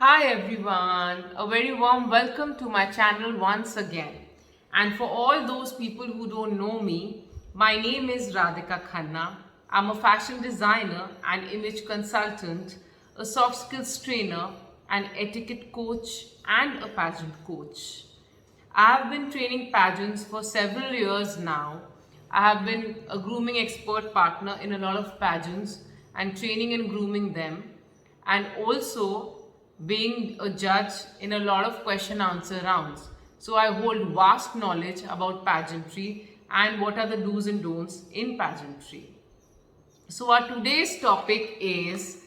Hi everyone, a very warm welcome to my channel once again. And for all those people who don't know me, my name is Rradhikakhanna. I'm a fashion designer and image consultant, a soft skills trainer, an etiquette coach, and a pageant coach. I have been training pageants for several years now. I have been a grooming expert partner in a lot of pageants and training and grooming them, and also being a judge in a lot of question answer rounds. So I hold vast knowledge about pageantry and what are the do's and don'ts in pageantry. So our today's topic is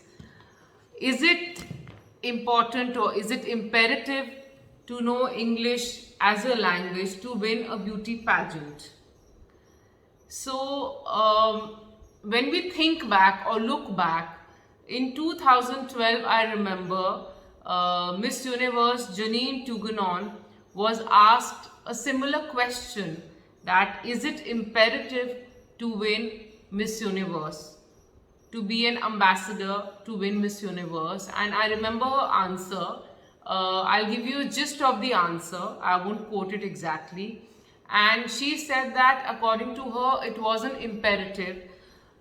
it important or is it imperative to know English as a language to win a beauty pageant? So, when we think back or look back, in 2012, I remember Miss Universe Janine Tugunon was asked a similar question, that is it imperative to win Miss Universe, to be an ambassador to win Miss Universe? And I remember her answer. I'll give you a gist of the answer. I won't quote it exactly. And she said that according to her, it wasn't imperative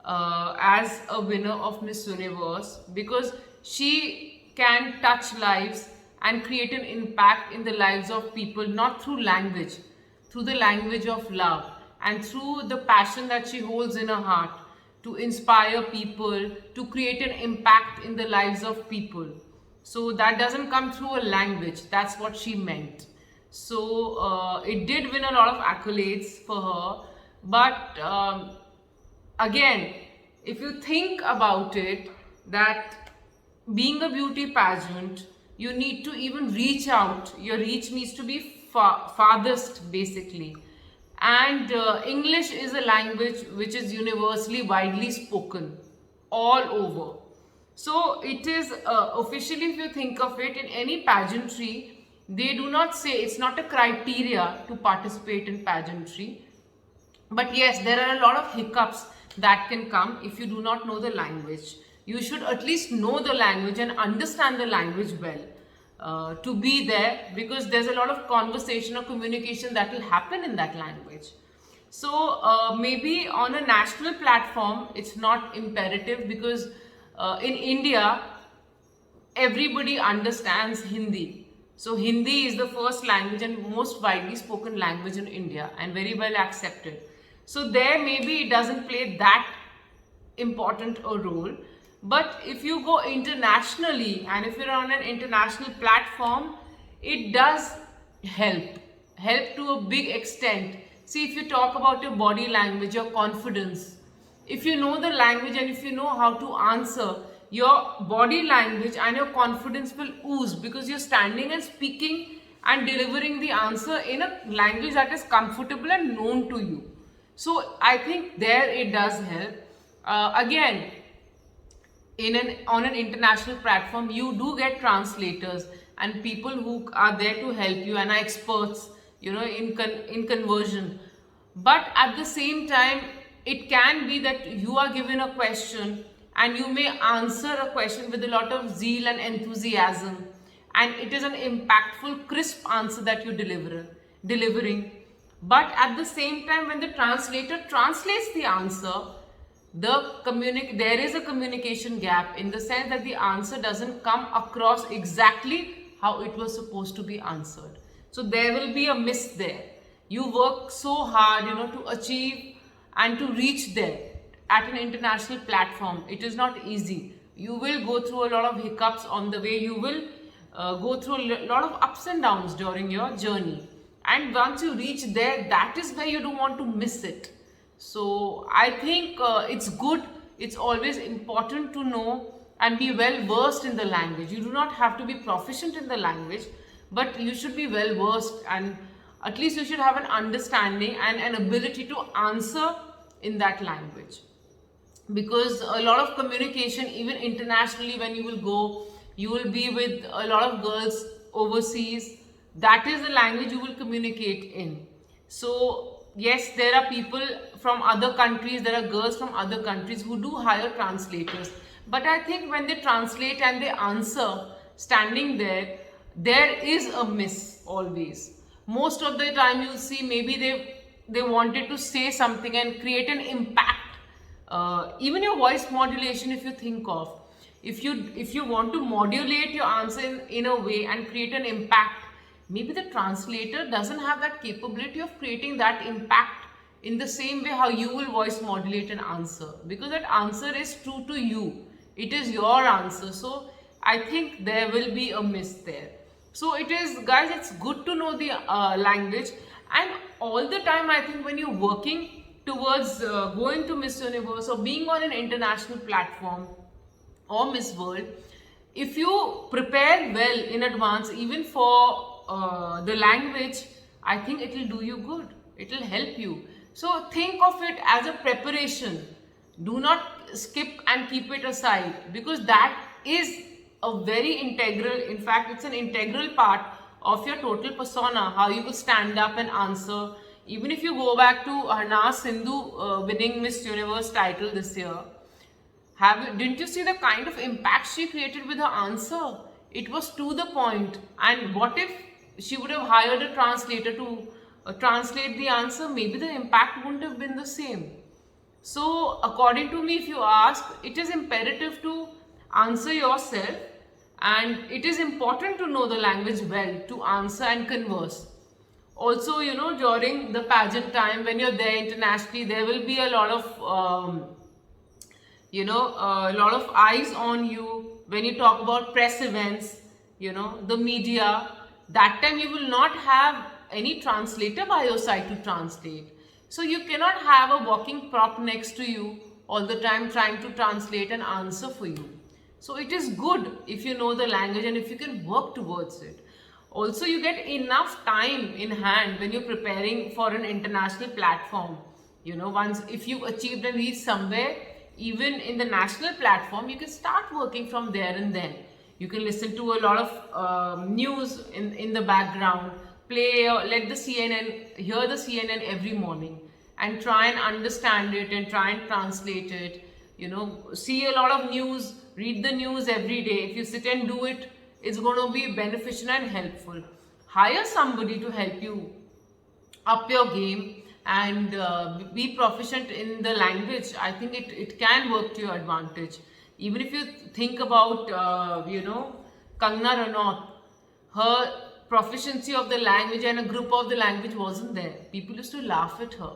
as a winner of Miss Universe, because she can touch lives and create an impact in the lives of people, not through language, through the language of love and through the passion that she holds in her heart to inspire people, to create an impact in the lives of people. So that doesn't come through a language. That's what she meant. So it did win a lot of accolades for her. But again, if you think about it, that being a beauty pageant, you need to even reach out. Your reach needs to be farthest, basically. And English is a language which is universally widely spoken all over. So it is officially, if you think of it, in any pageantry, they do not say, it's not a criteria to participate in pageantry. But yes, there are a lot of hiccups that can come if you do not know the language. You should at least know the language and understand the language well to be there, because there's a lot of conversation or communication that will happen in that language. So maybe on a national platform, it's not imperative, because in India, everybody understands Hindi. So Hindi is the first language and most widely spoken language in India and very well accepted. So there maybe it doesn't play that important a role. But if you go internationally and if you're on an international platform, it does help to a big extent. See, if you talk about your body language, your confidence, if you know the language and if you know how to answer, your body language and your confidence will ooze, because you're standing and speaking and delivering the answer in a language that is comfortable and known to you. So I think there it does help. Again, on an international platform, you do get translators and people who are there to help you and are experts, in conversion. But at the same time, it can be that you are given a question and you may answer a question with a lot of zeal and enthusiasm, and it is an impactful, crisp answer that you delivering. But at the same time, when the translator translates the answer, there is a communication gap, in the sense that the answer doesn't come across exactly how it was supposed to be answered. So there will be a miss there. You work so hard, to achieve and to reach there at an international platform. It is not easy. You will go through a lot of hiccups on the way. You will go through a lot of ups and downs during your journey. And once you reach there, that is where you don't want to miss it. So I think it's good. It's always important to know and be well versed in the language. You do not have to be proficient in the language, but you should be well versed, and at least you should have an understanding and an ability to answer in that language. Because a lot of communication, even internationally, when you will go, you will be with a lot of girls overseas. That is the language you will communicate in. So yes, there are people from other countries, there are girls from other countries who do hire translators. But I think when they translate and they answer, standing there, there is a miss always. Most of the time you'll see maybe they wanted to say something and create an impact. Even your voice modulation, if you think of, if you want to modulate your answer in a way and create an impact, maybe the translator doesn't have that capability of creating that impact in the same way how you will voice modulate an answer, because that answer is true to you, it is your answer. So I think there will be a miss there. So it is, guys, it's good to know the language. And all the time I think when you're working towards going to Miss Universe or being on an international platform or Miss World, if you prepare well in advance, even for the language, I think it will do you good. It will help you. So think of it as a preparation. Do not skip and keep it aside, because that is a very integral, in fact, it's an integral part of your total persona, how you will stand up and answer. Even if you go back to Harna Sindhu winning Miss Universe title this year, didn't you see the kind of impact she created with her answer? It was to the point. And what if she would have hired a translator to translate the answer? Maybe the impact wouldn't have been the same. So according to me, if you ask, it is imperative to answer yourself, and it is important to know the language well to answer and converse. Also, you know, during the pageant time, when you're there internationally, there will be a lot of a lot of eyes on you when you talk about press events, the media. That time you will not have any translator by your side to translate. So you cannot have a walking prop next to you all the time trying to translate an answer for you. So it is good if you know the language and if you can work towards it. Also, you get enough time in hand when you're preparing for an international platform. Once if you've achieved and reached somewhere, even in the national platform, you can start working from there and then. You can listen to a lot of news in the background, let the CNN, hear the CNN every morning and try and understand it and try and translate it. See a lot of news, read the news every day. If you sit and do it, it's going to be beneficial and helpful. Hire somebody to help you up your game and be proficient in the language. I think it can work to your advantage. Even if you think about, Kangna Ranaut, her proficiency of the language and a group of the language wasn't there. People used to laugh at her.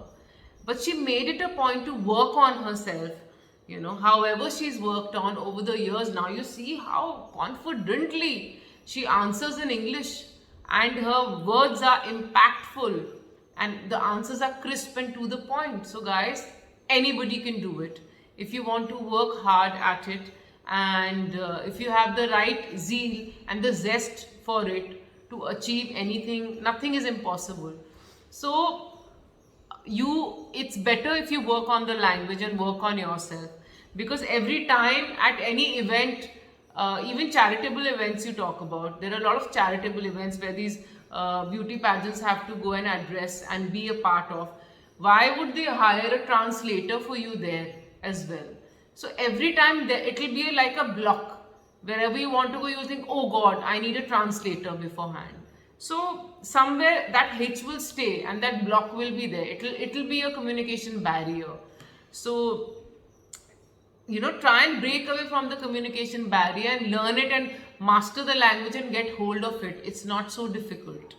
But she made it a point to work on herself. However she's worked on over the years, now you see how confidently she answers in English and her words are impactful and the answers are crisp and to the point. So guys, anybody can do it if you want to work hard at it, and if you have the right zeal and the zest for it to achieve anything. Nothing is impossible. So it's better if you work on the language and work on yourself, because every time at any event, even charitable events you talk about, there are a lot of charitable events where these beauty pageants have to go and address and be a part of. Why would they hire a translator for you there as well? So every time it will be like a block. Wherever you want to go, you'll think, oh God, I need a translator beforehand. So somewhere that hitch will stay and that block will be there. It'll be a communication barrier. So try and break away from the communication barrier and learn it and master the language and get hold of it. It's not so difficult.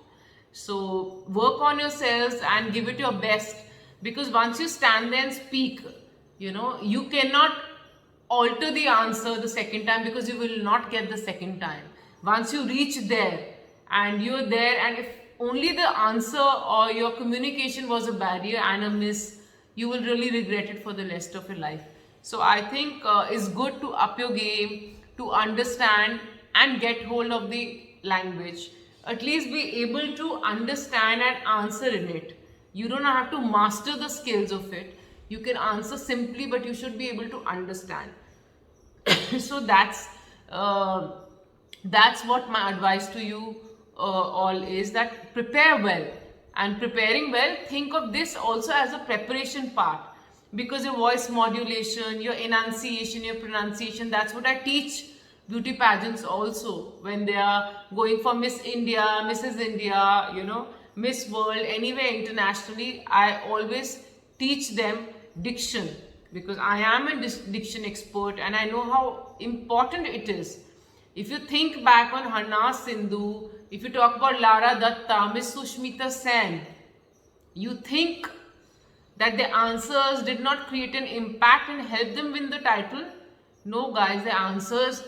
So work on yourselves and give it your best, because once you stand there and speak, you cannot alter the answer the second time, because you will not get the second time. Once you reach there and you're there, and if only the answer or your communication was a barrier and a miss, you will really regret it for the rest of your life. So I think it's good to up your game, to understand and get hold of the language. At least be able to understand and answer in it. You don't have to master the skills of it. You can answer simply, but you should be able to understand. So that's what my advice to you all is, that prepare well. And preparing well, think of this also as a preparation part, because your voice modulation, your enunciation, your pronunciation, that's what I teach beauty pageants also, when they are going for Miss India, Mrs. India, Miss World, anywhere internationally, I always teach them diction, because I am a diction expert and I know how important it is. If you think back on Harnas Sindhu, if you talk about Lara Datta, Miss Sushmita Sen, you think that the answers did not create an impact and help them win the title? No, guys, the answers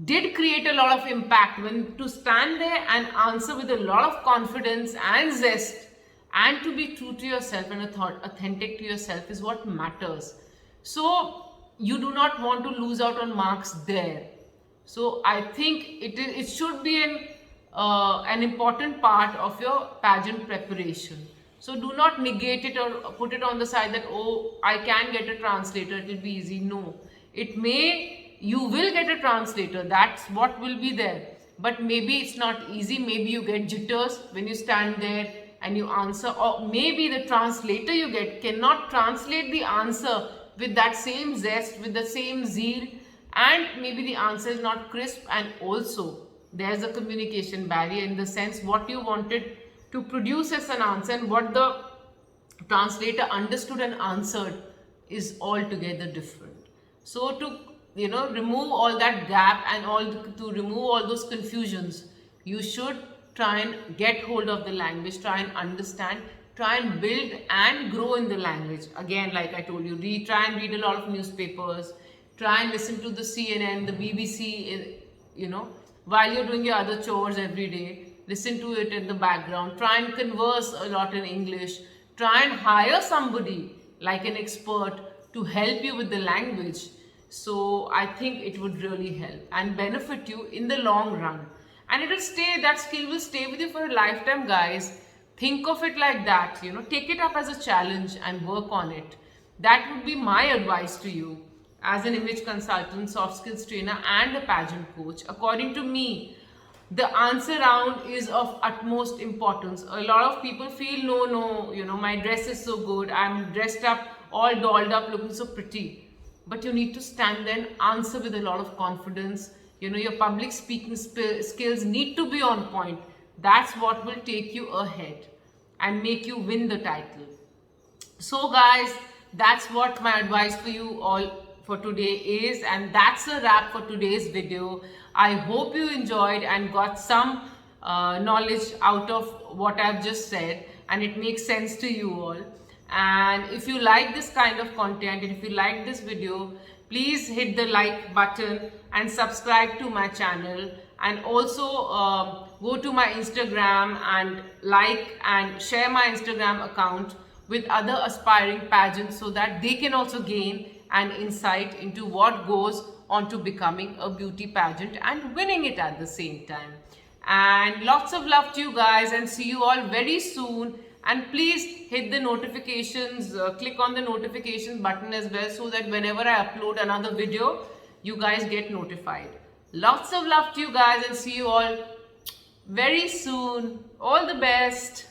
did create a lot of impact. When to stand there and answer with a lot of confidence and zest, and to be true to yourself and authentic to yourself is what matters. So you do not want to lose out on marks there. So I think it should be an important part of your pageant preparation. So do not negate it or put it on the side that, oh, I can get a translator, it will be easy. No, you will get a translator, that's what will be there. But maybe it's not easy, maybe you get jitters when you stand there and you answer, or maybe the translator you get cannot translate the answer with that same zest, with the same zeal, and maybe the answer is not crisp, and also there's a communication barrier in the sense what you wanted to produce as an answer and what the translator understood and answered is altogether different. So to remove all that gap and to remove all those confusions, you should try and get hold of the language, try and understand, try and build and grow in the language. Again, like I told you, try and read a lot of newspapers, try and listen to the CNN, the BBC, while you're doing your other chores every day. Listen to it in the background. Try and converse a lot in English. Try and hire somebody like an expert to help you with the language. So I think it would really help and benefit you in the long run. And that skill will stay with you for a lifetime, guys. Think of it like that, take it up as a challenge and work on it. That would be my advice to you as an image consultant, soft skills trainer, and a pageant coach. According to me, the answer round is of utmost importance. A lot of people feel, no, my dress is so good, I'm dressed up, all dolled up, looking so pretty. But you need to stand there and answer with a lot of confidence. Your public speaking skills need to be on point. That's what will take you ahead and make you win the title. So guys, that's what my advice for you all for today is, and that's a wrap for today's video. I hope you enjoyed and got some knowledge out of what I've just said, and it makes sense to you all. And if you like this kind of content, and if you like this video, please hit the like button and subscribe to my channel, and also go to my Instagram and like and share my Instagram account with other aspiring pageants so that they can also gain an insight into what goes on to becoming a beauty pageant and winning it at the same time. And lots of love to you guys, and see you all very soon. And please hit the notifications, click on the notification button as well, so that whenever I upload another video, you guys get notified. Lots of love to you guys, and see you all very soon. All the best.